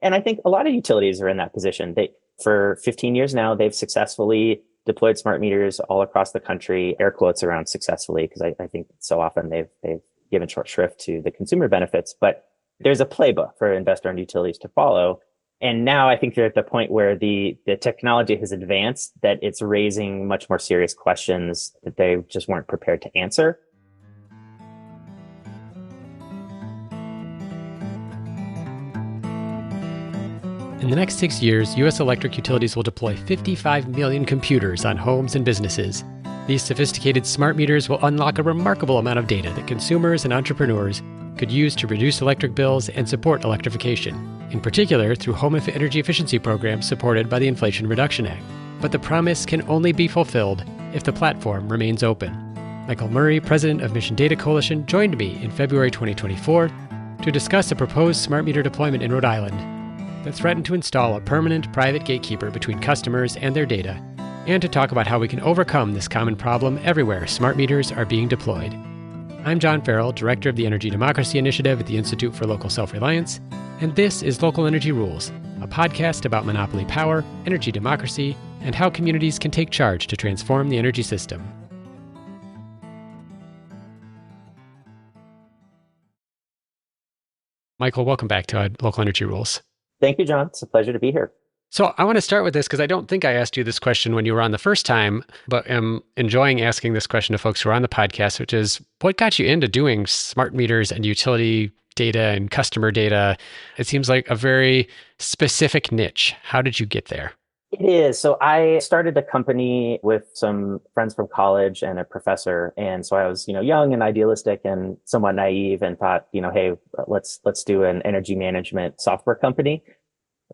And I think a lot of utilities are in that position. For 15 years now, they've successfully deployed smart meters all across the country, air quotes around successfully, because I think so often they've given short shrift to the consumer benefits. But there's a playbook for investor-owned utilities to follow. And now I think they're at the point where the technology has advanced that it's raising much more serious questions that they just weren't prepared to answer. In the next 6 years, U.S. electric utilities will deploy 55 million computers on homes and businesses. These sophisticated smart meters will unlock a remarkable amount of data that consumers and entrepreneurs could use to reduce electric bills and support electrification, in particular through home energy efficiency programs supported by the Inflation Reduction Act. But the promise can only be fulfilled if the platform remains open. Michael Murray, president of Mission Data Coalition, joined me in February 2024 to discuss a proposed smart meter deployment in Rhode Island that threatened to install a permanent private gatekeeper between customers and their data, and to talk about how we can overcome this common problem everywhere smart meters are being deployed. I'm John Farrell, director of the Energy Democracy Initiative at the Institute for Local Self-Reliance, and this is Local Energy Rules, a podcast about monopoly power, energy democracy, and how communities can take charge to transform the energy system. Michael, welcome back to Local Energy Rules. Thank you, John. It's a pleasure to be here. So I want to start with this because I don't think I asked you this question when you were on the first time, but am enjoying asking this question to folks who are on the podcast, which is what got you into doing smart meters and utility data and customer data? It seems like a very specific niche. How did you get there? It is. So I started a company with some friends from college and a professor. And so I was, young and idealistic and somewhat naive and thought, hey, let's do an energy management software company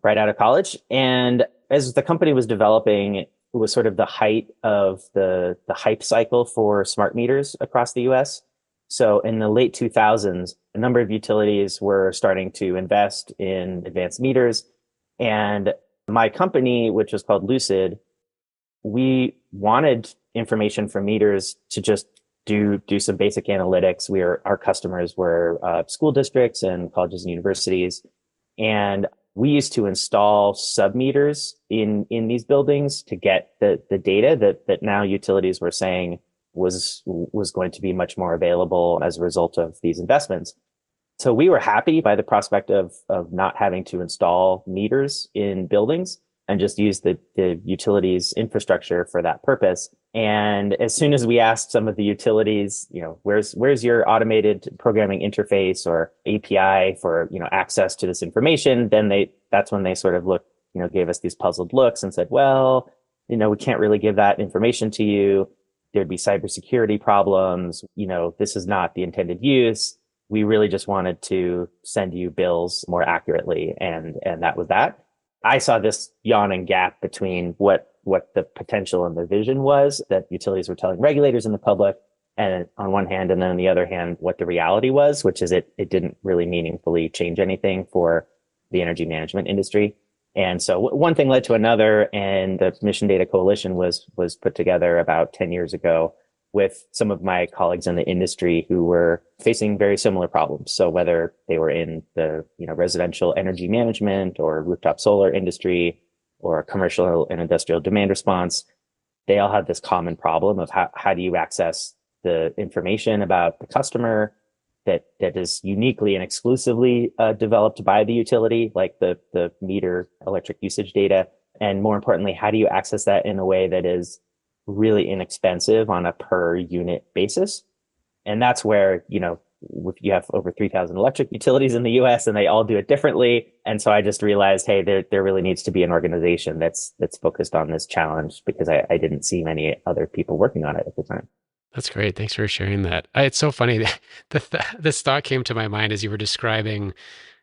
right out of college. And as the company was developing, it was sort of the height of the hype cycle for smart meters across the US. So in the late 2000s, a number of utilities were starting to invest in advanced meters. And my company, which was called Lucid, we wanted information from meters to just do some basic analytics. Our customers were school districts and colleges and universities. And we used to install sub-meters in these buildings to get the data that now utilities were saying was going to be much more available as a result of these investments. So we were happy by the prospect of not having to install meters in buildings and just use the utilities infrastructure for that purpose. And as soon as we asked some of the utilities, where's your automated programming interface or API for, access to this information, then that's when they sort of gave us these puzzled looks and said, well, we can't really give that information to you. There'd be cybersecurity problems. This is not the intended use. We really just wanted to send you bills more accurately. And that was that. I saw this yawning gap between what the potential and the vision was that utilities were telling regulators and the public, and on one hand, and then on the other hand, what the reality was, which is it didn't really meaningfully change anything for the energy management industry. And so one thing led to another, and the Mission Data Coalition was put together about 10 years ago with some of my colleagues in the industry who were facing very similar problems. So whether they were in the residential energy management or rooftop solar industry or commercial and industrial demand response, they all had this common problem of how do you access the information about the customer that is uniquely and exclusively developed by the utility, like the meter electric usage data. And more importantly, how do you access that in a way that is really inexpensive on a per unit basis? And that's where, if you have over 3,000 electric utilities in the US and they all do it differently. And so I just realized, hey, there really needs to be an organization that's focused on this challenge, because I didn't see many other people working on it at the time. That's great. Thanks for sharing that. It's so funny. This thought came to my mind as you were describing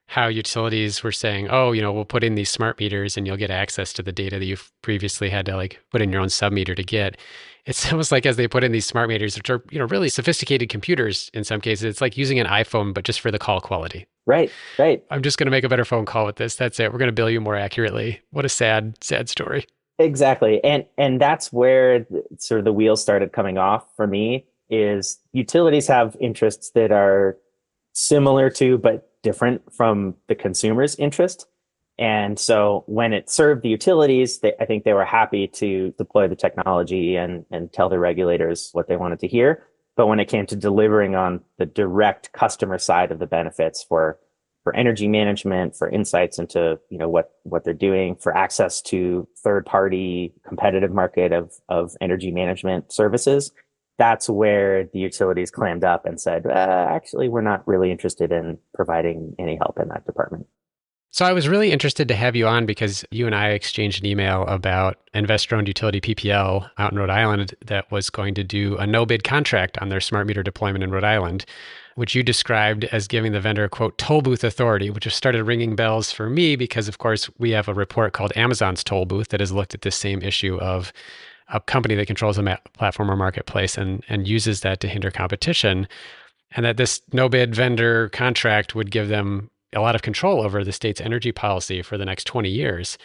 how utilities were saying, oh, we'll put in these smart meters and you'll get access to the data that you've previously had to put in your own sub-meter to get. It's almost like as they put in these smart meters, which are, really sophisticated computers in some cases, it's like using an iPhone, but just for the call quality. Right. I'm just going to make a better phone call with this. That's it. We're going to bill you more accurately. What a sad, sad story. Exactly. And that's where sort of the wheels started coming off for me, is utilities have interests that are similar to, but different from the consumer's interest. And so when it served the utilities, I think they were happy to deploy the technology and tell the regulators what they wanted to hear. But when it came to delivering on the direct customer side of the benefits for energy management, for insights into what they're doing, for access to third party competitive market of energy management services, that's where the utilities clammed up and said, actually, we're not really interested in providing any help in that department. So I was really interested to have you on because you and I exchanged an email about investor-owned utility PPL out in Rhode Island that was going to do a no-bid contract on their smart meter deployment in Rhode Island, which you described as giving the vendor, quote, toll booth authority, which has started ringing bells for me because, of course, we have a report called Amazon's toll booth that has looked at this same issue of a company that controls a platform or marketplace and uses that to hinder competition, and that this no-bid vendor contract would give them a lot of control over the state's energy policy for the next 20 years.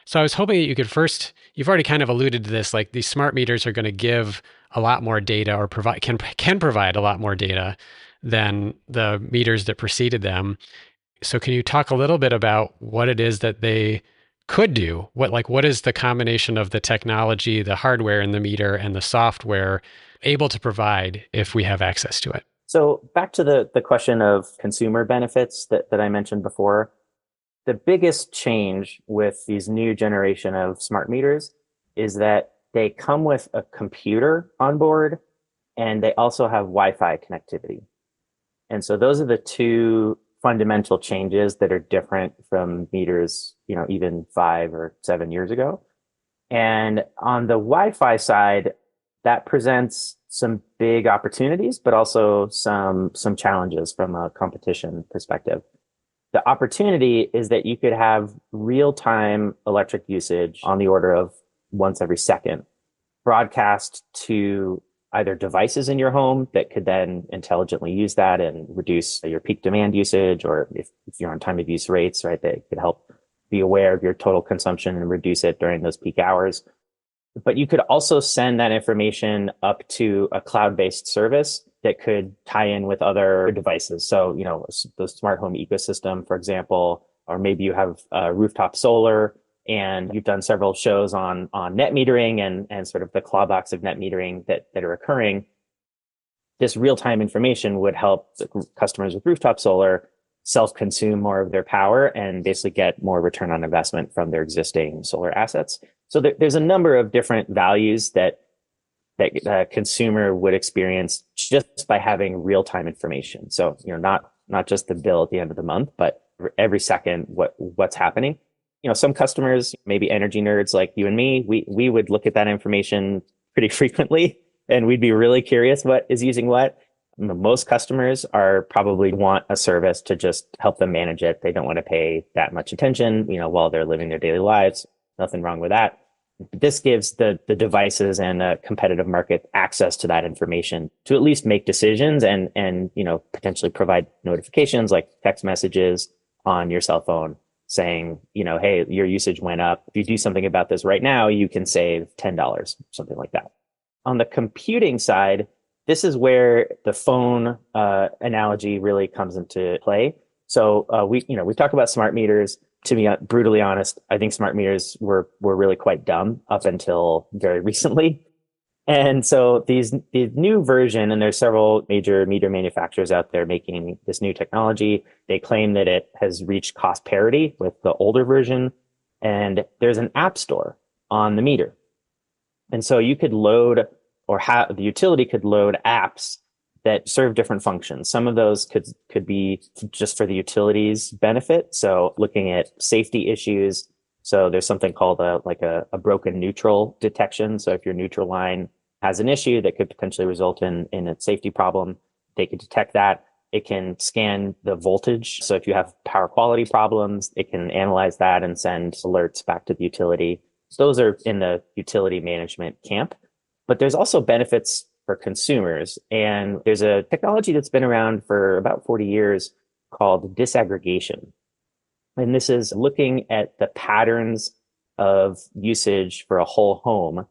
So I was hoping that you could first, you've already kind of alluded to this, like these smart meters are going to give a lot more data or can provide a lot more data than the meters that preceded them. So can you talk a little bit about what it is that they could do? What is the combination of the technology, the hardware in the meter and the software able to provide if we have access to it? So back to the question of consumer benefits that I mentioned before, the biggest change with these new generation of smart meters is that they come with a computer on board and they also have Wi-Fi connectivity. And so those are the two fundamental changes that are different from meters, even 5 or 7 years ago. And on the Wi-Fi side, that presents some big opportunities, but also some challenges from a competition perspective. The opportunity is that you could have real-time electric usage on the order of once every second, broadcast to either devices in your home that could then intelligently use that and reduce your peak demand usage, or if you're on time of use rates, right, they could help be aware of your total consumption and reduce it during those peak hours. But you could also send that information up to a cloud-based service that could tie in with other devices. So, the smart home ecosystem, for example, or maybe you have rooftop solar and you've done several shows on net metering and sort of the clawbacks of net metering that are occurring. This real-time information would help the customers with rooftop solar self-consume more of their power and basically get more return on investment from their existing solar assets. So there's a number of different values that a consumer would experience just by having real-time information. So, not just the bill at the end of the month, but every second what's happening. Some customers, maybe energy nerds like you and me, we would look at that information pretty frequently and we'd be really curious what is using what. Most customers are probably want a service to just help them manage it. They don't want to pay that much attention, while they're living their daily lives. Nothing wrong with that. This gives the devices and a competitive market access to that information to at least make decisions and potentially provide notifications like text messages on your cell phone saying, hey, your usage went up. If you do something about this right now, you can save $10, something like that. On the computing side, this is where the phone analogy really comes into play. So we talk about smart meters. To be brutally honest, I think smart meters were really quite dumb up until very recently. And so the new version, and there's several major meter manufacturers out there making this new technology. They claim that it has reached cost parity with the older version. And there's an app store on the meter. And so you could load the utility could load apps that serve different functions. Some of those could be just for the utility's benefit. So looking at safety issues. So there's something called a broken neutral detection. So if your neutral line has an issue that could potentially result in a safety problem, they could detect that. It can scan the voltage. So if you have power quality problems, it can analyze that and send alerts back to the utility. So those are in the utility management camp. But there's also benefits for consumers. And there's a technology that's been around for about 40 years called disaggregation. And this is looking at the patterns of usage for a whole home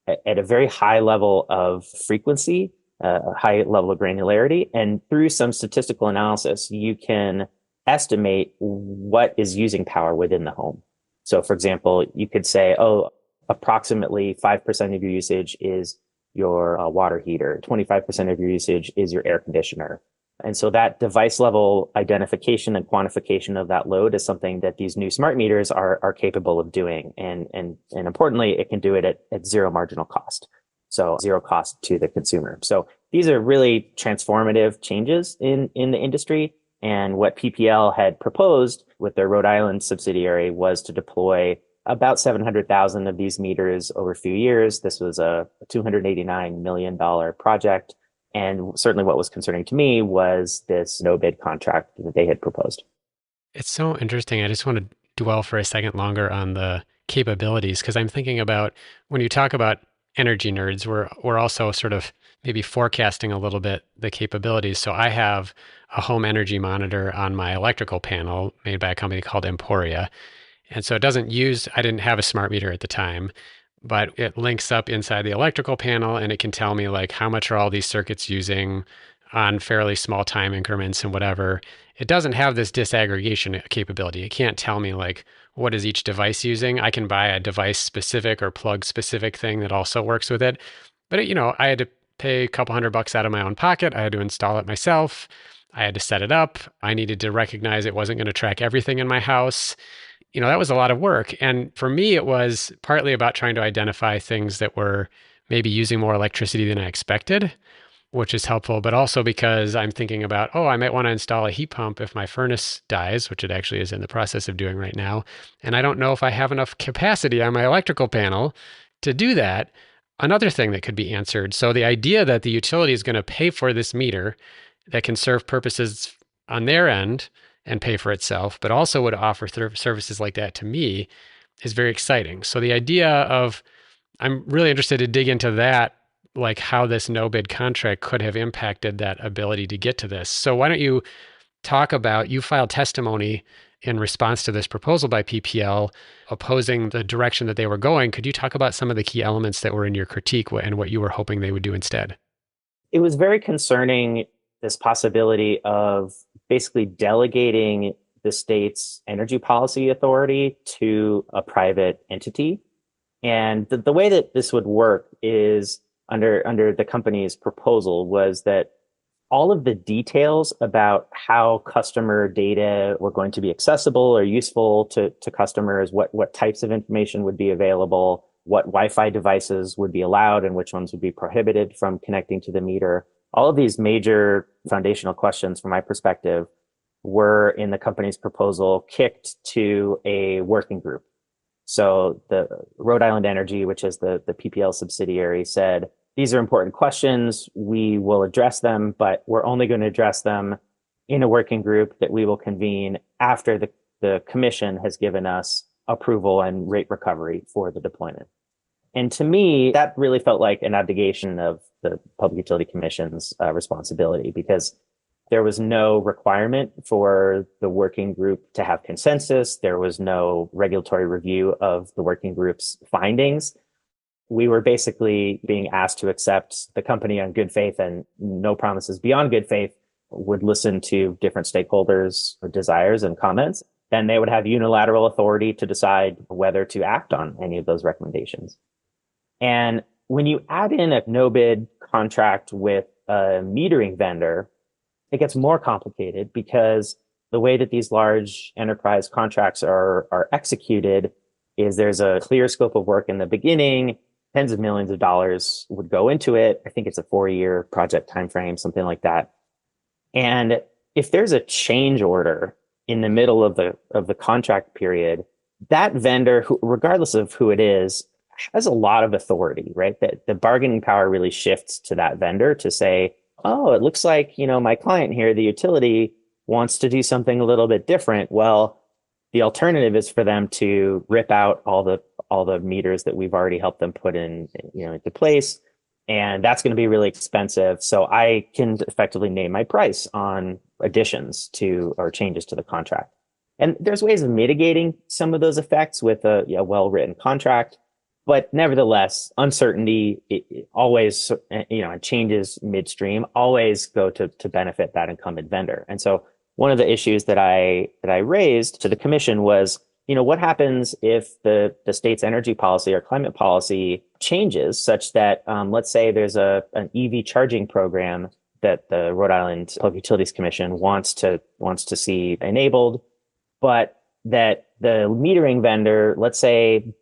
at a very high level of frequency, a high level of granularity. And through some statistical analysis, you can estimate what is using power within the home. So for example, you could say, oh, approximately 5% of your usage is your water heater, 25% of your usage is your air conditioner. And so that device level identification and quantification of that load is something that these new smart meters are capable of doing. And importantly, it can do it at zero marginal cost. So zero cost to the consumer. So these are really transformative changes in the industry. And what PPL had proposed with their Rhode Island subsidiary was to deploy about 700,000 of these meters over a few years. This was a $289 million project. And certainly what was concerning to me was this no bid contract that they had proposed. It's so interesting. I just want to dwell for a second longer on the capabilities because I'm thinking about when you talk about energy nerds, we're also sort of maybe forecasting a little bit the capabilities. So I have a home energy monitor on my electrical panel made by a company called Emporia. And so it doesn't use, I didn't have a smart meter at the time, but it links up inside the electrical panel and it can tell me like how much are all these circuits using on fairly small time increments and whatever. It doesn't have this disaggregation capability. It can't tell me like what is each device using. I can buy a device specific or plug specific thing that also works with it. But I had to pay a couple $100 out of my own pocket. I had to install it myself. I had to set it up. I needed to recognize it wasn't going to track everything in my house. That was a lot of work. And for me, it was partly about trying to identify things that were maybe using more electricity than I expected, which is helpful, but also because I'm thinking about, oh, I might want to install a heat pump if my furnace dies, which it actually is in the process of doing right now. And I don't know if I have enough capacity on my electrical panel to do that. Another thing that could be answered. So the idea that the utility is going to pay for this meter that can serve purposes on their end and pay for itself, but also would offer services like that to me is very exciting. So the idea of, I'm really interested to dig into that, like how this no bid contract could have impacted that ability to get to this. So why don't you talk about, you filed testimony in response to this proposal by PPL opposing the direction that they were going. Could you talk about some of the key elements that were in your critique and what you were hoping they would do instead? It was very concerning, this possibility of basically delegating the state's energy policy authority to a private entity. And the way that this would work is under the company's proposal was that all of the details about how customer data were going to be accessible or useful to customers, what types of information would be available, what Wi-Fi devices would be allowed and which ones would be prohibited from connecting to the meter. All of these major foundational questions from my perspective were in the company's proposal kicked to a working group. So the Rhode Island Energy, which is the PPL subsidiary, said, these are important questions. We will address them, but we're only going to address them in a working group that we will convene after the commission has given us approval and rate recovery for the deployment. And to me, that really felt like an abdication of the Public Utility Commission's responsibility, because there was no requirement for the working group to have consensus. There was no regulatory review of the working group's findings. We were basically being asked to accept the company on good faith and no promises beyond good faith, would listen to different stakeholders' desires and comments. Then they would have unilateral authority to decide whether to act on any of those recommendations. And when you add in a no bid contract with a metering vendor, it gets more complicated because the way that these large enterprise contracts are executed is there's a clear scope of work in the beginning. Tens of millions of dollars would go into it. I think it's a 4-year project timeframe, something like that. And if there's a change order in the middle of the contract period, that vendor, regardless of who it is, has a lot of authority, right? That the bargaining power really shifts to that vendor to say, oh, it looks like, my client here, the utility, wants to do something a little bit different. Well, the alternative is for them to rip out all the meters that we've already helped them put in, into place. And that's going to be really expensive. So I can effectively name my price on additions to or changes to the contract. And there's ways of mitigating some of those effects with a well-written contract. But nevertheless, uncertainty it always, and changes midstream always go to benefit that incumbent vendor. And so one of the issues that I raised to the commission was, what happens if the state's energy policy or climate policy changes such that, let's say there's an EV charging program that the Rhode Island Public Utilities Commission wants to see enabled, but that the metering vendor, let's say,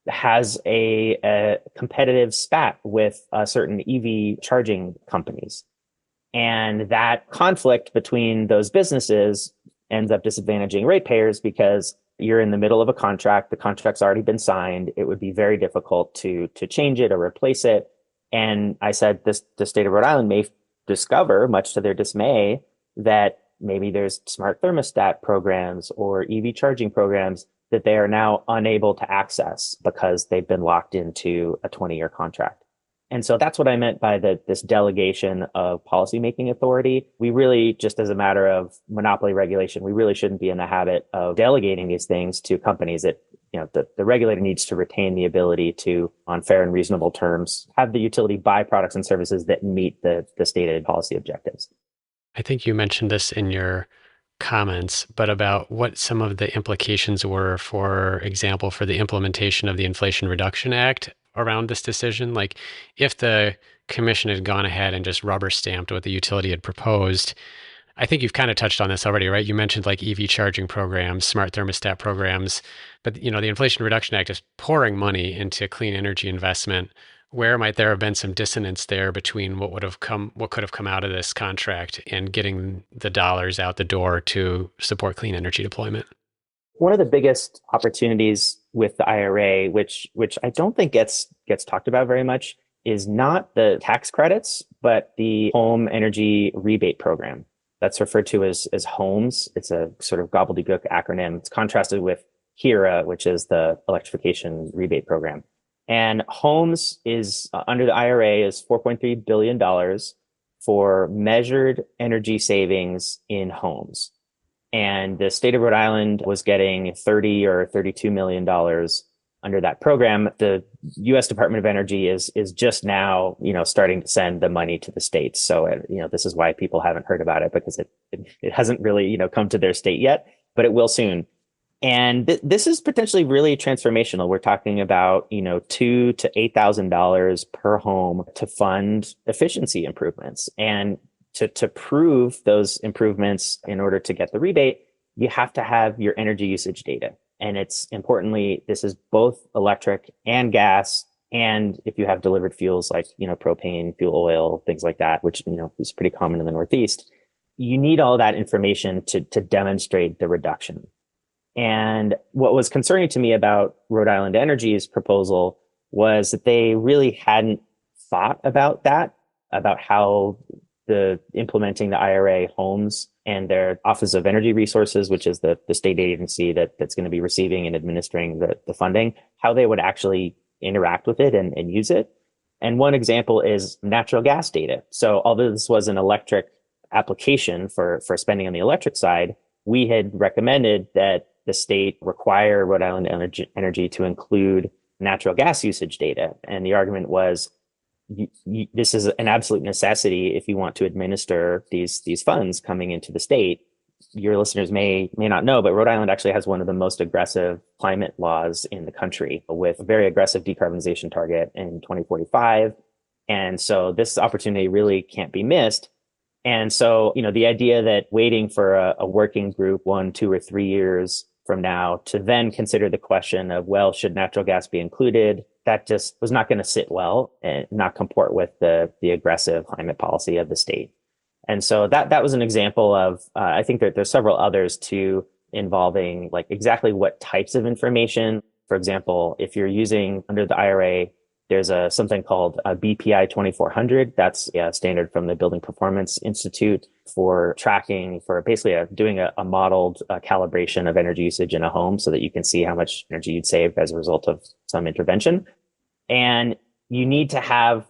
has a competitive spat with certain EV charging companies. And that conflict between those businesses ends up disadvantaging ratepayers because you're in the middle of a contract. The contract's already been signed. It would be very difficult to change it or replace it. And I said the state of Rhode Island may discover, much to their dismay, that maybe there's smart thermostat programs or EV charging programs that they are now unable to access because they've been locked into a 20-year contract. And so that's what I meant by this delegation of policymaking authority. We really, just as a matter of monopoly regulation, we really shouldn't be in the habit of delegating these things to companies. The regulator needs to retain the ability to, on fair and reasonable terms, have the utility buy products and services that meet the stated policy objectives. I think you mentioned this in your comments, but about what some of the implications were, for example, for the implementation of the Inflation Reduction Act around this decision. Like, if the commission had gone ahead and just rubber stamped what the utility had proposed, I think you've kind of touched on this already, right? You mentioned like EV charging programs, smart thermostat programs, but the Inflation Reduction Act is pouring money into clean energy investment. Where might there have been some dissonance there between what could have come out of this contract and getting the dollars out the door to support clean energy deployment? One of the biggest opportunities with the IRA, which I don't think gets talked about very much, is not the tax credits, but the home energy rebate program. That's referred to as HOMES. It's a sort of gobbledygook acronym. It's contrasted with HERA, which is the electrification rebate program. And HOMES is under the IRA is $4.3 billion for measured energy savings in homes. And the state of Rhode Island was getting $30 or $32 million under that program. The U.S. Department of Energy is just now, starting to send the money to the states. So, this is why people haven't heard about it, because it hasn't really, come to their state yet, but it will soon. And this is potentially really transformational. We're talking about, $2,000 to $8,000 per home to fund efficiency improvements. And to prove those improvements in order to get the rebate, you have to have your energy usage data. And this is both electric and gas. And if you have delivered fuels like, propane, fuel oil, things like that, which, is pretty common in the Northeast, you need all that information to demonstrate the reduction. And what was concerning to me about Rhode Island Energy's proposal was that they really hadn't thought about that, about how implementing the IRA homes and their Office of Energy Resources, which is the state agency that's going to be receiving and administering the funding, how they would actually interact with it and use it. And one example is natural gas data. So although this was an electric application for spending on the electric side, we had recommended that the state require Rhode Island Energy to include natural gas usage data. And the argument was, this is an absolute necessity if you want to administer these funds coming into the state. Your listeners may not know, but Rhode Island actually has one of the most aggressive climate laws in the country, with a very aggressive decarbonization target in 2045. And so this opportunity really can't be missed. And so, the idea that waiting for a working group 1, 2, or 3 years from now to then consider the question of, well, should natural gas be included? That just was not going to sit well and not comport with the aggressive climate policy of the state. And so that was an example of, I think that there's several others too, involving like exactly what types of information. For example, if you're using under the IRA, there's something called a BPI 2400. That's a standard from the Building Performance Institute for tracking, for basically doing a modeled calibration of energy usage in a home so that you can see how much energy you'd save as a result of some intervention. And you need to have,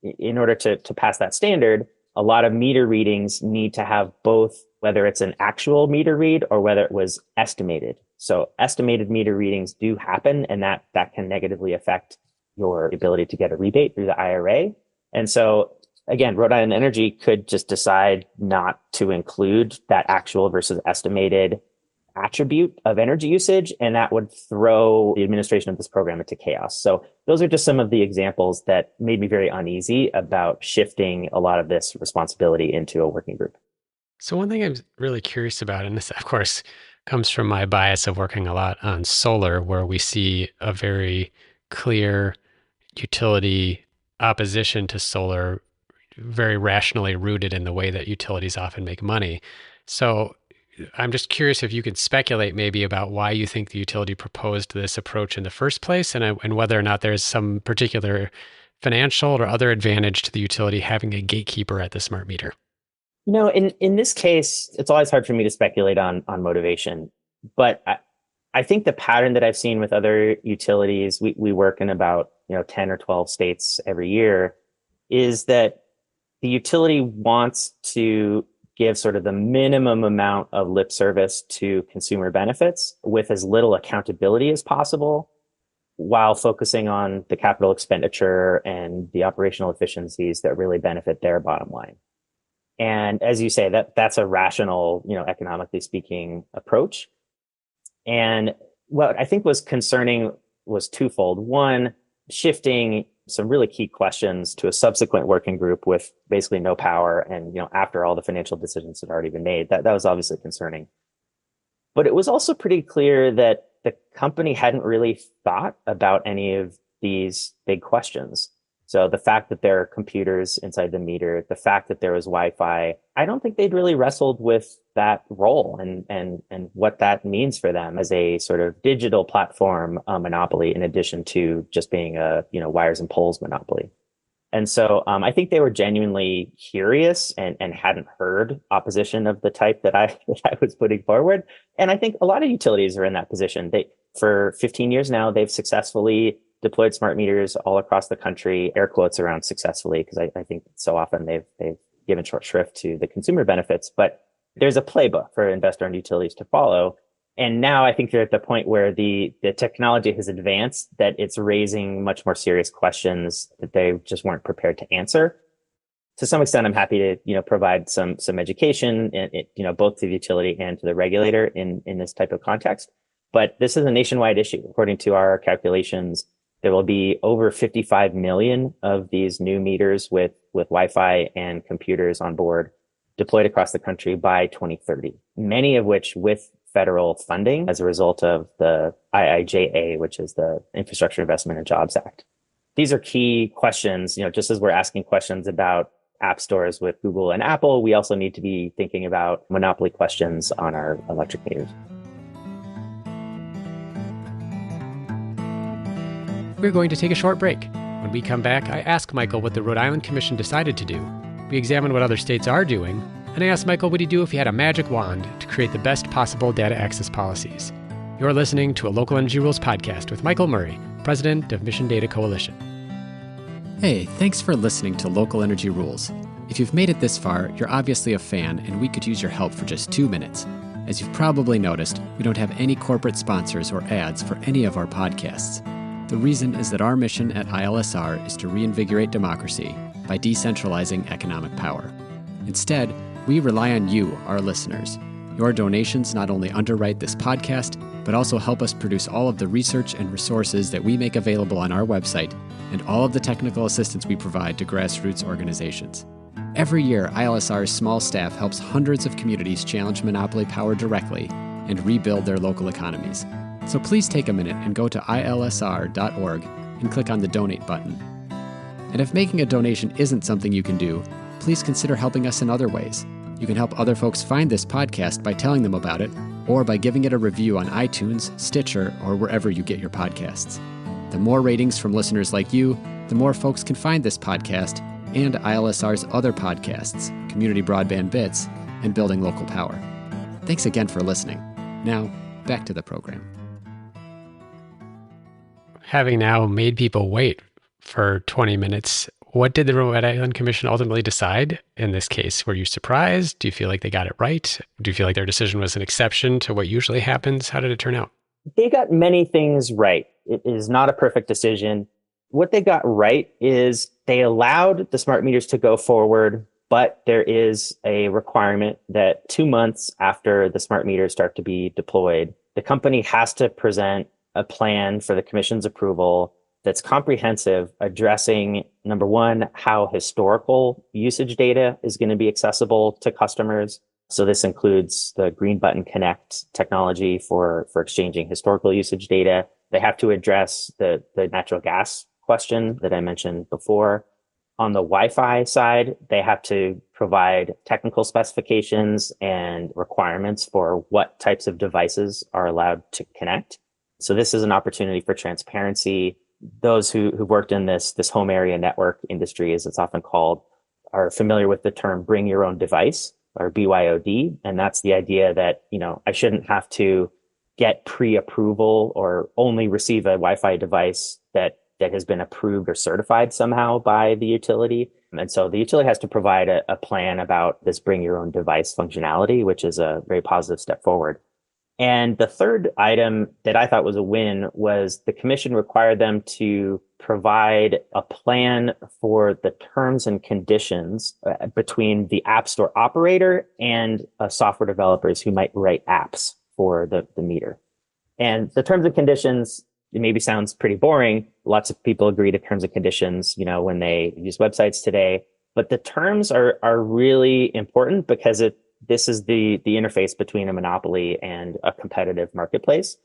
in order to pass that standard, a lot of meter readings need to have both, whether it's an actual meter read or whether it was estimated. So estimated meter readings do happen, and that can negatively affect your ability to get a rebate through the IRA. And so again, Rhode Island Energy could just decide not to include that actual versus estimated attribute of energy usage, and that would throw the administration of this program into chaos. So those are just some of the examples that made me very uneasy about shifting a lot of this responsibility into a working group. So one thing I'm really curious about, and this of course comes from my bias of working a lot on solar, where we see a very clear utility opposition to solar, very rationally rooted in the way that utilities often make money. So I'm just curious if you could speculate maybe about why you think the utility proposed this approach in the first place, and whether or not there's some particular financial or other advantage to the utility having a gatekeeper at the smart meter. In this case, it's always hard for me to speculate on motivation, but I think the pattern that I've seen with other utilities, we work in about 10 or 12 states every year, is that the utility wants to give sort of the minimum amount of lip service to consumer benefits with as little accountability as possible, while focusing on the capital expenditure and the operational efficiencies that really benefit their bottom line. And as you say, that's a rational, economically speaking approach. And what I think was concerning was twofold. One, shifting some really key questions to a subsequent working group with basically no power, and after all the financial decisions had already been made. That was obviously concerning. But it was also pretty clear that the company hadn't really thought about any of these big questions. So the fact that there are computers inside the meter, the fact that there was Wi-Fi, I don't think they'd really wrestled with that role and what that means for them as a sort of digital platform monopoly, in addition to just being a wires and poles monopoly. And so I think they were genuinely curious and hadn't heard opposition of the type that I was putting forward. And I think a lot of utilities are in that position. For 15 years now, they've successfully deployed smart meters all across the country, air quotes around successfully, because I think so often they've given short shrift to the consumer benefits. But there's a playbook for investor-owned utilities to follow. And now I think they're at the point where the technology has advanced, that it's raising much more serious questions that they just weren't prepared to answer. To some extent, I'm happy to provide some education, both to the utility and to the regulator in this type of context. But this is a nationwide issue. According to our calculations, there will be over 55 million of these new meters with Wi-Fi and computers on board deployed across the country by 2030, many of which with federal funding as a result of the IIJA, which is the Infrastructure Investment and Jobs Act. These are key questions. Just as we're asking questions about app stores with Google and Apple, we also need to be thinking about monopoly questions on our electric meters. We're going to take a short break. When we come back, I ask Michael what the Rhode Island Commission decided to do. We examine what other states are doing, and I ask Michael what he'd do if he had a magic wand to create the best possible data access policies. You're listening to a Local Energy Rules podcast with Michael Murray, president of Mission Data Coalition. Hey, thanks for listening to Local Energy Rules. If you've made it this far, you're obviously a fan, and we could use your help for just 2 minutes. As you've probably noticed, we don't have any corporate sponsors or ads for any of our podcasts. The reason is that our mission at ILSR is to reinvigorate democracy by decentralizing economic power. Instead, we rely on you, our listeners. Your donations not only underwrite this podcast, but also help us produce all of the research and resources that we make available on our website, and all of the technical assistance we provide to grassroots organizations. Every year, ILSR's small staff helps hundreds of communities challenge monopoly power directly and rebuild their local economies. So please take a minute and go to ilsr.org and click on the donate button. And if making a donation isn't something you can do, please consider helping us in other ways. You can help other folks find this podcast by telling them about it, or by giving it a review on iTunes, Stitcher, or wherever you get your podcasts. The more ratings from listeners like you, the more folks can find this podcast and ILSR's other podcasts, Community Broadband Bits, and Building Local Power. Thanks again for listening. Now, back to the program. Having now made people wait for 20 minutes, what did the Rhode Island Commission ultimately decide in this case? Were you surprised? Do you feel like they got it right? Do you feel like their decision was an exception to what usually happens? How did it turn out? They got many things right. It is not a perfect decision. What they got right is they allowed the smart meters to go forward, but there is a requirement that 2 months after the smart meters start to be deployed, the company has to present a plan for the commission's approval that's comprehensive, addressing number one, how historical usage data is going to be accessible to customers. So this includes the green button connect technology for exchanging historical usage data. They have to address the natural gas question that I mentioned before. On the Wi-Fi side, they have to provide technical specifications and requirements for what types of devices are allowed to connect. So this is an opportunity for transparency. Those who worked in this home area network industry, as it's often called, are familiar with the term bring your own device, or BYOD. And that's the idea that, I shouldn't have to get pre-approval or only receive a Wi-Fi device that has been approved or certified somehow by the utility. And so the utility has to provide a plan about this bring your own device functionality, which is a very positive step forward. And the third item that I thought was a win was the commission required them to provide a plan for the terms and conditions between the App Store operator and software developers who might write apps for the meter. And the terms and conditions, it maybe sounds pretty boring. Lots of people agree to terms and conditions, when they use websites today. But the terms are really important because this is the interface between a monopoly and a competitive marketplace.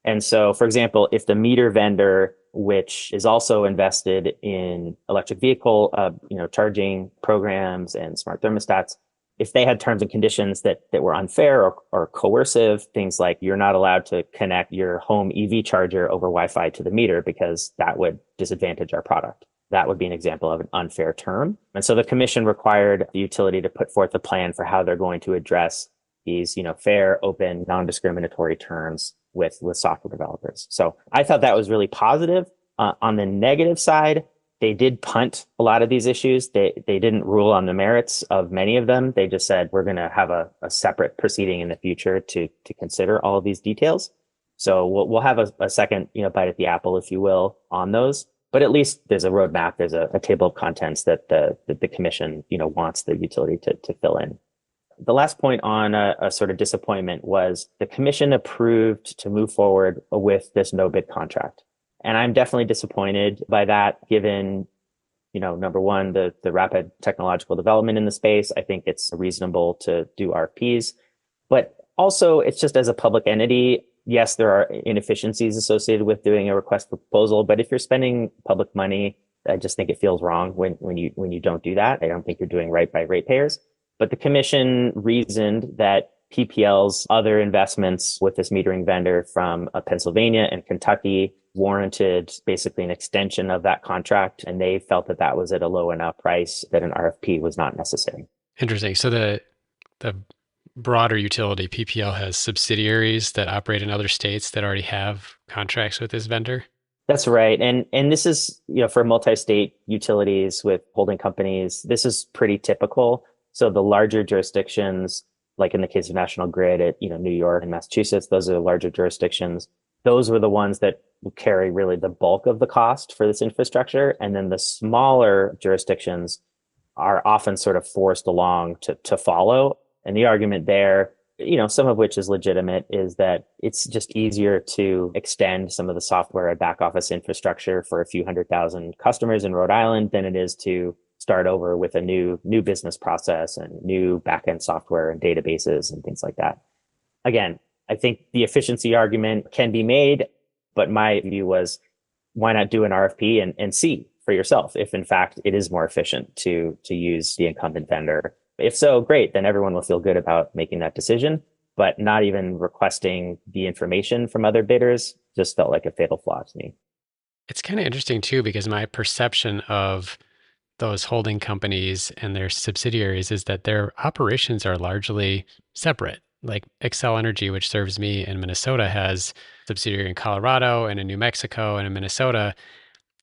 And so, for example, if the meter vendor, which is also invested in electric vehicle, charging programs and smart thermostats, if they had terms and conditions that were unfair or coercive, things like you're not allowed to connect your home EV charger over Wi-Fi to the meter because that would disadvantage our product. That would be an example of an unfair term. And so the commission required the utility to put forth a plan for how they're going to address these, fair, open, non-discriminatory terms with software developers. So I thought that was really positive. On the negative side, they did punt a lot of these issues. They didn't rule on the merits of many of them. They just said, we're going to have a separate proceeding in the future to consider all of these details. So we'll have a second, bite at the apple, if you will, on those. But at least there's a roadmap, there's a table of contents that the commission, wants the utility to fill in. The last point on a sort of disappointment was the commission approved to move forward with this no bid contract. And I'm definitely disappointed by that, given, number one, the rapid technological development in the space. I think it's reasonable to do RFPs, but also it's just as a public entity. Yes, there are inefficiencies associated with doing a request for proposal, but if you're spending public money, I just think it feels wrong when you don't do that. I don't think you're doing right by ratepayers. But the commission reasoned that PPL's other investments with this metering vendor from Pennsylvania and Kentucky warranted basically an extension of that contract, and they felt that that was at a low enough price that an RFP was not necessary. Interesting. So the broader utility, PPL, has subsidiaries that operate in other states that already have contracts with this vendor? That's right. And this is, for multi-state utilities with holding companies, this is pretty typical. So the larger jurisdictions, like in the case of National Grid at, New York and Massachusetts, those are the larger jurisdictions. Those were the ones that carry really the bulk of the cost for this infrastructure. And then the smaller jurisdictions are often sort of forced along to follow. And the argument there, some of which is legitimate, is that it's just easier to extend some of the software and back office infrastructure for a few 100,000 customers in Rhode Island than it is to start over with a new business process and new backend software and databases and things like that. Again, I think the efficiency argument can be made, but my view was, why not do an RFP and see for yourself if in fact it is more efficient to use the incumbent vendor. If so, great, then everyone will feel good about making that decision. But not even requesting the information from other bidders just felt like a fatal flaw to me. It's kind of interesting too, because my perception of those holding companies and their subsidiaries is that their operations are largely separate. Like Xcel Energy, which serves me in Minnesota, has a subsidiary in Colorado and in New Mexico and in Minnesota.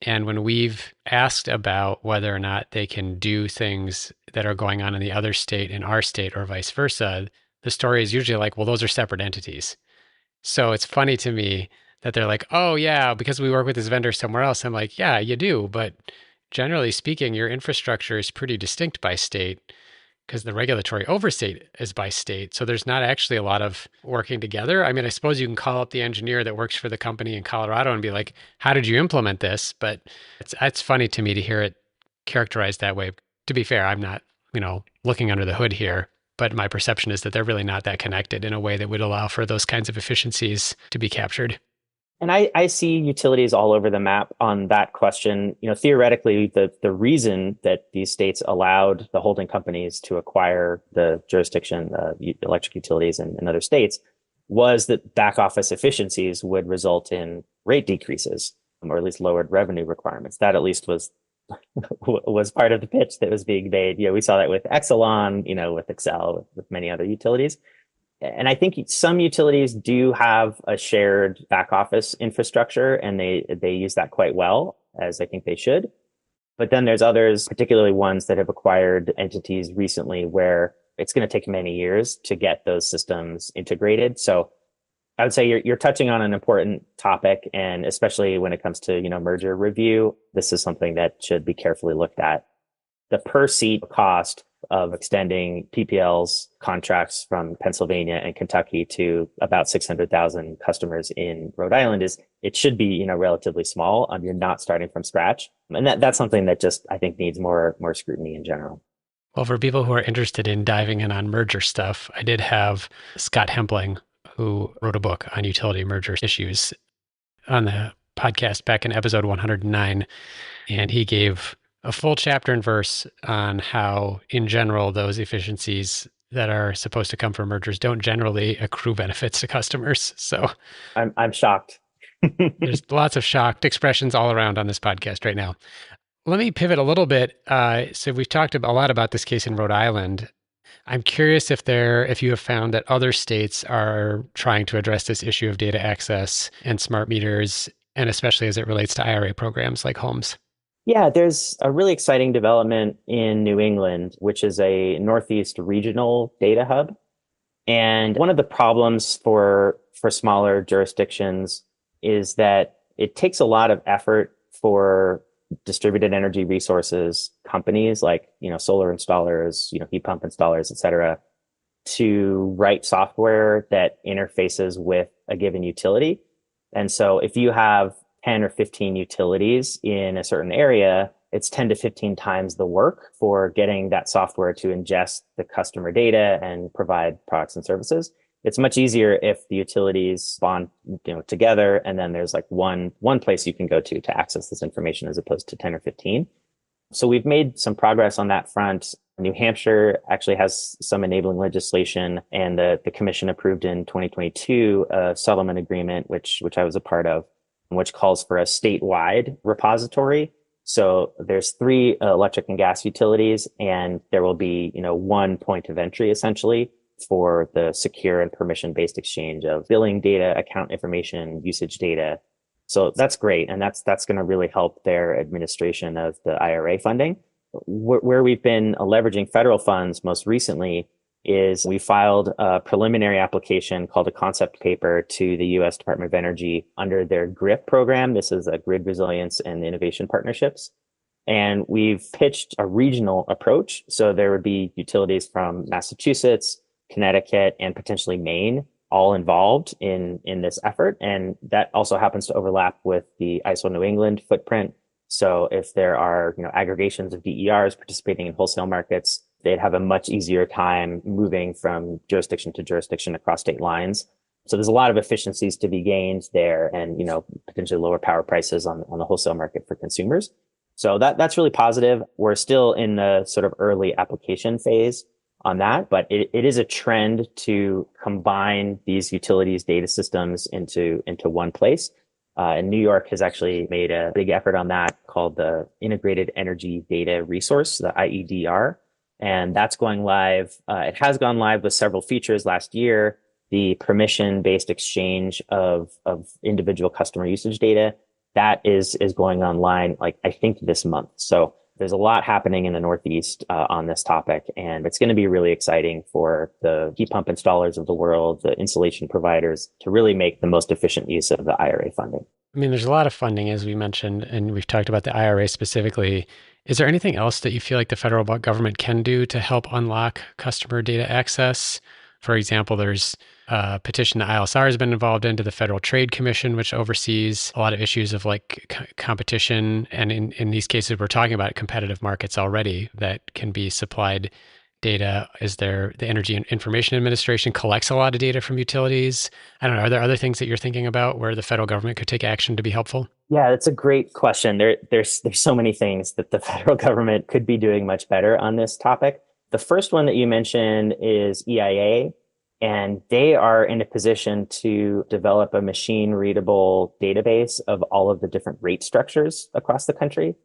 And when we've asked about whether or not they can do things that are going on in the other state in our state or vice versa, the story is usually like, well, those are separate entities. So it's funny to me that they're like, oh yeah, because we work with this vendor somewhere else. I'm like, yeah, you do, but generally speaking, your infrastructure is pretty distinct by state because the regulatory oversight is by state. So there's not actually a lot of working together. I mean, I suppose you can call up the engineer that works for the company in Colorado and be like, how did you implement this? But it's funny to me to hear it characterized that way. To be fair, I'm not, looking under the hood here, but my perception is that they're really not that connected in a way that would allow for those kinds of efficiencies to be captured. And I see utilities all over the map on that question. Theoretically, the reason that these states allowed the holding companies to acquire the jurisdiction, electric utilities in other states, was that back office efficiencies would result in rate decreases, or at least lowered revenue requirements. That at least was part of the pitch that was being made. We saw that with Exelon, with Excel, with many other utilities. And I think some utilities do have a shared back office infrastructure, and they use that quite well, as I think they should. But then there's others, particularly ones that have acquired entities recently, where it's going to take many years to get those systems integrated. So I would say you're touching on an important topic, and especially when it comes to merger review, this is something that should be carefully looked at. The per seat cost of extending PPL's contracts from Pennsylvania and Kentucky to about 600,000 customers in Rhode Island it should be, relatively small. You're not starting from scratch. And that's something that just, I think, needs more scrutiny in general. Well, for people who are interested in diving in on merger stuff, I did have Scott Hempling, who wrote a book on utility merger issues, on the podcast back in episode 109. And he gave a full chapter and verse on how, in general, those efficiencies that are supposed to come from mergers don't generally accrue benefits to customers. So I'm shocked. There's lots of shocked expressions all around on this podcast right now. Let me pivot a little bit. So we've talked a lot about this case in Rhode Island. I'm curious if you have found that other states are trying to address this issue of data access and smart meters, and especially as it relates to IRA programs like homes. Yeah, there's a really exciting development in New England, which is a Northeast regional data hub. And one of the problems for smaller jurisdictions is that it takes a lot of effort for distributed energy resources companies like, solar installers, heat pump installers, et cetera, to write software that interfaces with a given utility. And so if you have 10 or 15 utilities in a certain area, it's 10 to 15 times the work for getting that software to ingest the customer data and provide products and services. It's much easier if the utilities bond, together, and then there's like one place you can go to access this information as opposed to 10 or 15. So we've made some progress on that front. New Hampshire actually has some enabling legislation, and the commission approved in 2022 a settlement agreement, which I was a part of, which calls for a statewide repository. So there's 3 electric and gas utilities, and there will be, one point of entry essentially for the secure and permission-based exchange of billing data, account information, usage data. So that's great. And that's going to really help their administration of the IRA funding. Where we've been leveraging federal funds most recently is we filed a preliminary application called a concept paper to the U.S. Department of Energy under their GRIP program. This is a Grid Resilience and Innovation Partnerships. And we've pitched a regional approach. So there would be utilities from Massachusetts, Connecticut, and potentially Maine all involved in this effort. And that also happens to overlap with the ISO New England footprint. So if there are, aggregations of DERs participating in wholesale markets, they'd have a much easier time moving from jurisdiction to jurisdiction across state lines. So there's a lot of efficiencies to be gained there, and, potentially lower power prices on the wholesale market for consumers. So that's really positive. We're still in the sort of early application phase on that, but it is a trend to combine these utilities data systems into one place. And New York has actually made a big effort on that, called the Integrated Energy Data Resource, the IEDR. And that's going live. It has gone live with several features last year. The permission-based exchange of individual customer usage data, that is going online, I think this month. So there's a lot happening in the Northeast on this topic, and it's going to be really exciting for the heat pump installers of the world, the installation providers, to really make the most efficient use of the IRA funding. I mean, there's a lot of funding, as we mentioned, and we've talked about the IRA specifically. Is there anything else that you feel like the federal government can do to help unlock customer data access? For example, there's a petition the ILSR has been involved in to the Federal Trade Commission, which oversees a lot of issues of like competition. And in these cases, we're talking about competitive markets already that can be supplied data. Is there the Energy Information Administration collects a lot of data from utilities? I don't know. Are there other things that you're thinking about where the federal government could take action to be helpful? Yeah, that's a great question. There's so many things that the federal government could be doing much better on this topic. The first one that you mentioned is EIA, and they are in a position to develop a machine readable database of all of the different rate structures across the country.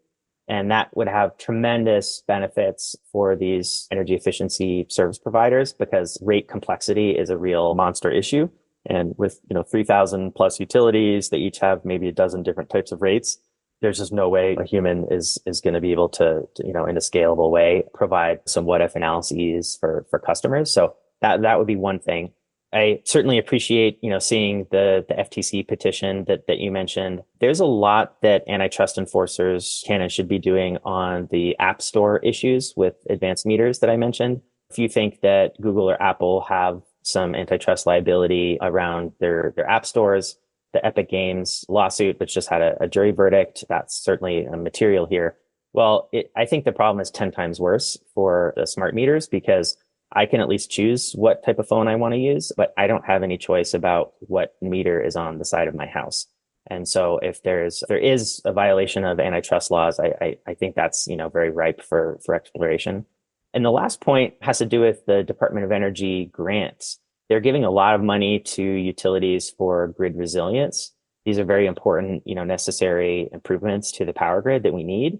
And that would have tremendous benefits for these energy efficiency service providers because rate complexity is a real monster issue. And with, 3,000 plus utilities, they each have maybe a dozen different types of rates. There's just no way a human is going to be able to, in a scalable way, provide some what if analyses for customers. So that would be one thing. I certainly appreciate, seeing the FTC petition that you mentioned. There's a lot that antitrust enforcers can and should be doing on the App Store issues with advanced meters that I mentioned. If you think that Google or Apple have some antitrust liability around their app stores, the Epic Games lawsuit, which just had a jury verdict, that's certainly material here. Well, I think the problem is 10 times worse for the smart meters because I can at least choose what type of phone I want to use, but I don't have any choice about what meter is on the side of my house. And so if there is a violation of antitrust laws, I think that's, very ripe for exploration. And the last point has to do with the Department of Energy grants. They're giving a lot of money to utilities for grid resilience. These are very important, necessary improvements to the power grid that we need.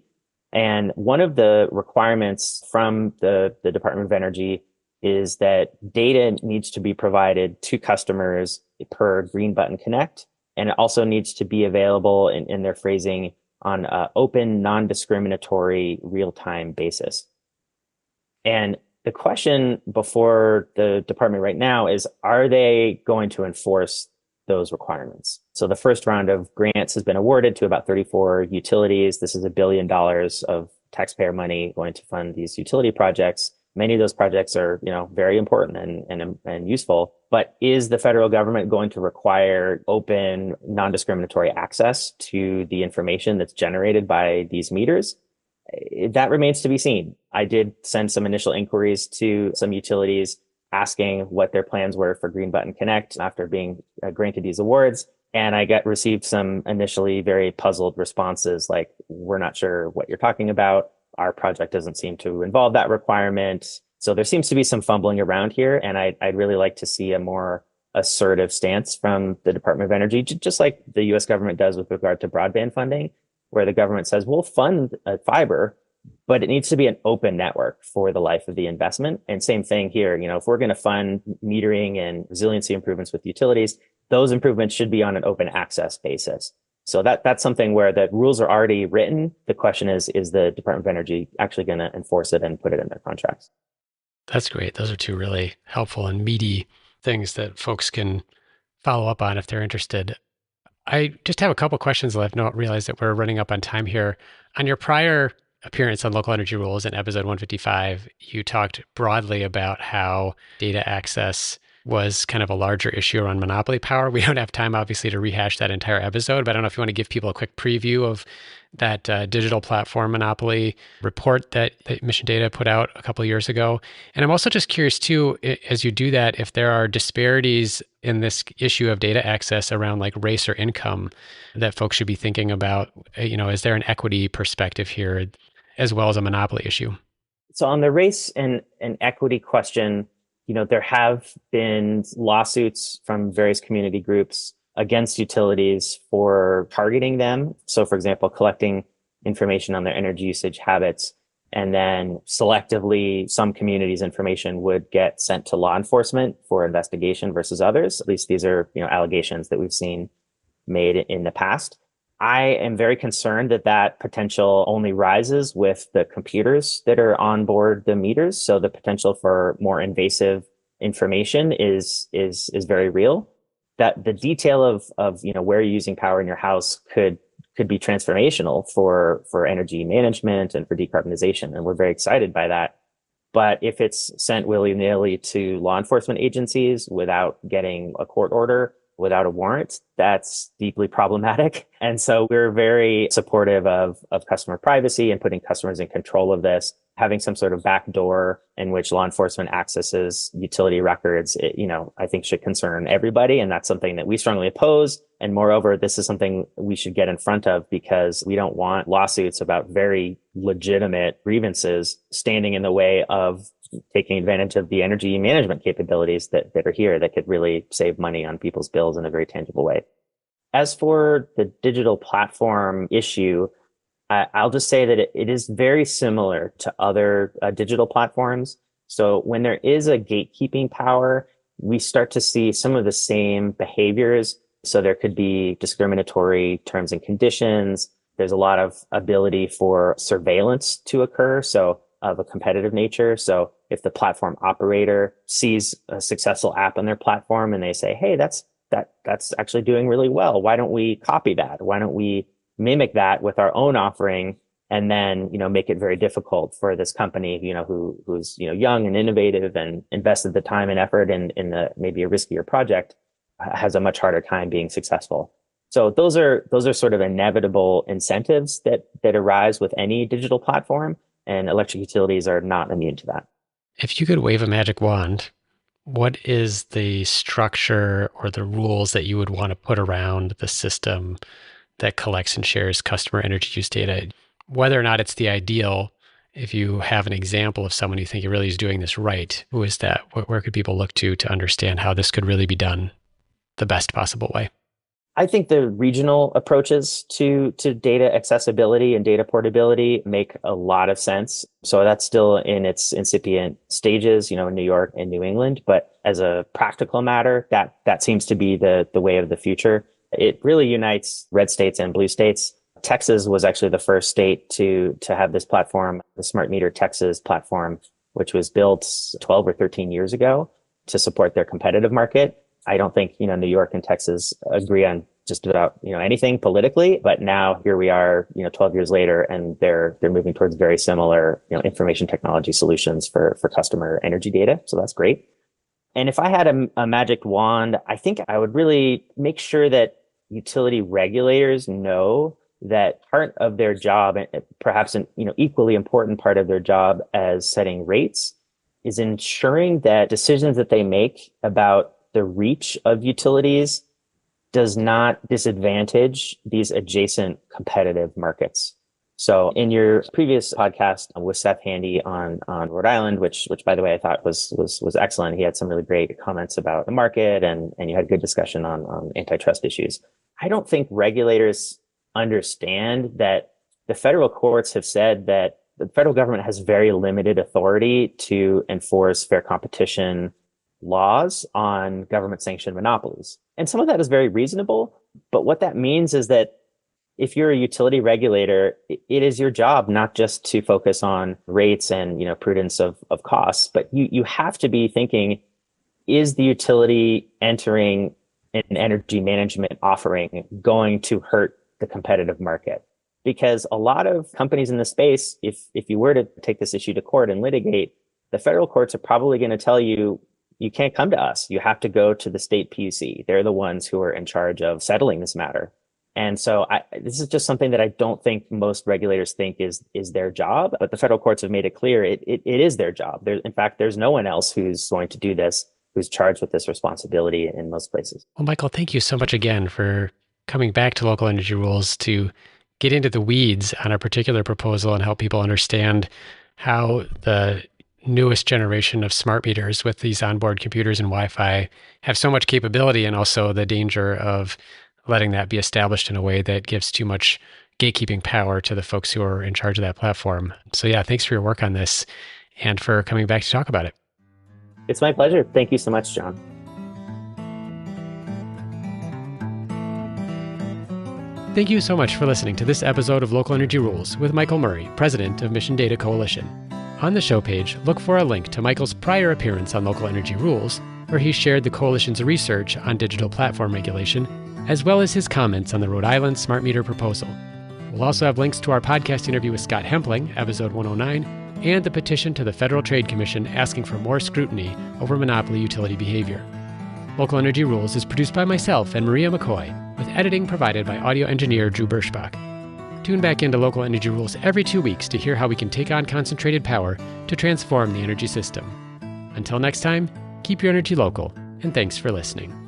And one of the requirements from the Department of Energy is that data needs to be provided to customers per Green Button Connect. And it also needs to be available in their phrasing on an open, non-discriminatory, real-time basis. And the question before the department right now is, are they going to enforce those requirements? So the first round of grants has been awarded to about 34 utilities. This is $1 billion of taxpayer money going to fund these utility projects. Many of those projects are, very important and useful. But is the federal government going to require open, non-discriminatory access to the information that's generated by these meters? That remains to be seen. I did send some initial inquiries to some utilities asking what their plans were for Green Button Connect after being granted these awards. And I received some initially very puzzled responses like, we're not sure what you're talking about. Our project doesn't seem to involve that requirement. So there seems to be some fumbling around here. And I'd really like to see a more assertive stance from the Department of Energy, just like the US government does with regard to broadband funding, where the government says, we'll fund fiber, but it needs to be an open network for the life of the investment. And same thing here, if we're going to fund metering and resiliency improvements with utilities, those improvements should be on an open access basis. So that's something where the rules are already written. The question is the Department of Energy actually going to enforce it and put it in their contracts? That's great. Those are two really helpful and meaty things that folks can follow up on if they're interested. I just have a couple questions left. No, realize that we're running up on time here. On your prior appearance on local energy rules in episode 155, you talked broadly about how data access was kind of a larger issue around monopoly power. We don't have time, obviously, to rehash that entire episode, but I don't know if you want to give people a quick preview of that digital platform monopoly report that Mission Data put out a couple of years ago. And I'm also just curious, too, as you do that, if there are disparities in this issue of data access around like race or income that folks should be thinking about. Is there an equity perspective here as well as a monopoly issue? So on the race and equity question, there have been lawsuits from various community groups against utilities for targeting them. So for example, collecting information on their energy usage habits, and then selectively some communities' information would get sent to law enforcement for investigation versus others. At least these are, allegations that we've seen made in the past. I am very concerned that potential only rises with the computers that are on board the meters. So the potential for more invasive information is very real. that the detail of where you're using power in your house could be transformational for energy management and for decarbonization. And we're very excited by that. But if it's sent willy-nilly to law enforcement agencies without getting a court order, without a warrant, that's deeply problematic. And so we're very supportive of customer privacy and putting customers in control of this, having some sort of back door in which law enforcement accesses utility records, I think should concern everybody. And that's something that we strongly oppose. And moreover, this is something we should get in front of because we don't want lawsuits about very legitimate grievances standing in the way of taking advantage of the energy management capabilities that are here that could really save money on people's bills in a very tangible way. As for the digital platform issue, I'll just say that it is very similar to other digital platforms. So when there is a gatekeeping power, we start to see some of the same behaviors. So there could be discriminatory terms and conditions. There's a lot of ability for surveillance to occur. So of a competitive nature. So if the platform operator sees a successful app on their platform and they say, hey, that's actually doing really well. Why don't we copy that? Why don't we mimic that with our own offering and then, make it very difficult for this company, who's, young and innovative and invested the time and effort in maybe a riskier project has a much harder time being successful. So those are sort of inevitable incentives that arise with any digital platform, and electric utilities are not immune to that. If you could wave a magic wand, what is the structure or the rules that you would want to put around the system that collects and shares customer energy use data? Whether or not it's the ideal, if you have an example of someone you think really is doing this right, who is that? Where could people look to understand how this could really be done the best possible way? I think the regional approaches to data accessibility and data portability make a lot of sense. So that's still in its incipient stages, in New York and New England. But as a practical matter, that seems to be the way of the future. It really unites red states and blue states. Texas was actually the first state to have this platform, the Smart Meter Texas platform, which was built 12 or 13 years ago to support their competitive market. I don't think, New York and Texas agree on just about, anything politically, but now here we are, 12 years later, and they're moving towards very similar, information technology solutions for customer energy data. So that's great. And if I had a magic wand, I think I would really make sure that utility regulators know that part of their job, and perhaps an equally important part of their job as setting rates, is ensuring that decisions that they make about the reach of utilities does not disadvantage these adjacent competitive markets. So in your previous podcast with Seth Handy on Rhode Island, which by the way I thought was excellent. He had some really great comments about the market and you had good discussion on antitrust issues. I don't think regulators understand that the federal courts have said that the federal government has very limited authority to enforce fair competition laws on government sanctioned monopolies. And some of that is very reasonable. But what that means is that if you're a utility regulator, it is your job not just to focus on rates and, prudence of costs, but you have to be thinking, is the utility entering an energy management offering going to hurt the competitive market? Because a lot of companies in the space, if you were to take this issue to court and litigate, the federal courts are probably going to tell you, you can't come to us. You have to go to the state PUC. They're the ones who are in charge of settling this matter. And so this is just something that I don't think most regulators think is their job, but the federal courts have made it clear it is their job. In fact, there's no one else who's going to do this, who's charged with this responsibility in most places. Well, Michael, thank you so much again for coming back to Local Energy Rules to get into the weeds on a particular proposal and help people understand how the newest generation of smart meters with these onboard computers and Wi-Fi have so much capability, and also the danger of letting that be established in a way that gives too much gatekeeping power to the folks who are in charge of that platform. So yeah, thanks for your work on this and for coming back to talk about it. It's my pleasure. Thank you so much, John. Thank you so much for listening to this episode of Local Energy Rules with Michael Murray, president of Mission Data Coalition. On the show page, look for a link to Michael's prior appearance on Local Energy Rules, where he shared the coalition's research on digital platform regulation, as well as his comments on the Rhode Island smart meter proposal. We'll also have links to our podcast interview with Scott Hempling, episode 109, and the petition to the Federal Trade Commission asking for more scrutiny over monopoly utility behavior. Local Energy Rules is produced by myself and Maria McCoy, with editing provided by audio engineer Drew Birschbach. Tune back into Local Energy Rules every 2 weeks to hear how we can take on concentrated power to transform the energy system. Until next time, keep your energy local, and thanks for listening.